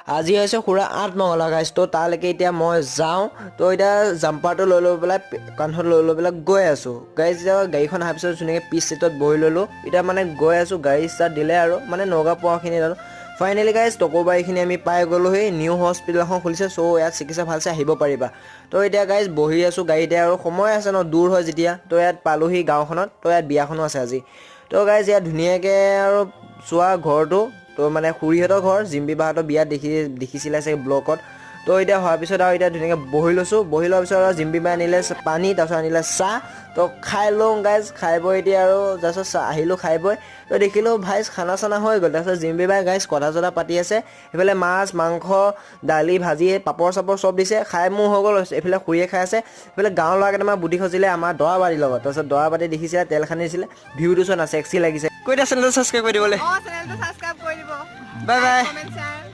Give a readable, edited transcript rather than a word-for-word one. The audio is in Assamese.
আজি হৈছে খুৰা 8 মঙলা গাইছ। তো তালৈকে এতিয়া মই যাওঁ। তো এতিয়া জাম্পাৰটো লৈ পেলাই কান্ধত লৈ পেলাই গৈ আছোঁ গাইছ। এতিয়া গাড়ীখন অহাৰ পিছত ধুনীয়াকৈ পিছ চিটত বহি ল'লোঁ। এতিয়া মানে গৈ আছোঁ, গাড়ী ষ্টাৰ্ট দিলে আৰু মানে নগাঁও পোৱাখিনিত আৰু ফাইনেলি গাইজ টকৌবাৰীখিনি আমি পাই গ'লোহি। নিউ হস্পিটেল এখন খুলিছে, চ' ইয়াত চিকিৎসা ভালছে আহিব পাৰিবা। তো এতিয়া গাইজ বহি আছোঁ গাড়ীতে আৰু সময় আছে ন, দূৰ হয় যেতিয়া। তো ইয়াত পালোহি গাঁওখনত। তো ইয়াত বিয়াখনো আছে আজি। তো গাইজ ইয়াত ধুনীয়াকৈ আৰু চোৱা ঘৰটো। তো মানে খুৰীহঁতৰ ঘৰ, জিম্পী বাহঁতৰ বিয়াত দেখিছিলে চাগে ব্লকত। তো এতিয়া হোৱাৰ পিছত আৰু এতিয়া ধুনীয়াকৈ বহি লৈছোঁ। বহি লোৱাৰ পিছত আৰু জিম্পী বাই আনিলে পানী, তাৰপিছত আনিলে চাহ। তো খাই লওঁ গাইজ, খাই বৈ এতিয়া আৰু তাৰপিছত আহিলোঁ খাই বৈ। তো দেখিলোঁ ভাইজ খানা চানা হৈ গ'ল। তাৰপিছত জিম্পী বাই গাইজ কথা চথা পাতি আছে। সেইফালে মাছ মাংস দালি ভাজি পাপৰ চাপৰ চব দিছে। খাই মোৰ হৈ গ'ল। এইফালে খুৰীয়ে খাই আছে। এইফালে গাঁৱৰ ল'ৰা কেইটামান বুদ্ধি খজিলে আমাৰ দৰাবাৰীৰ লগত। তাৰপিছত দৰাবাৰী দেখিছিলে, তেল খানি দিছিলে। ভিউটো চোৱা না, চেক্সি লাগিছে। কৈ দিয়া চেনেলটো ছাবস্ক্ৰাইব কৰি দিবলৈ। চেনেলটো ছাবস্ক্ৰাইব কৰি দিব। Bye bye. Comment share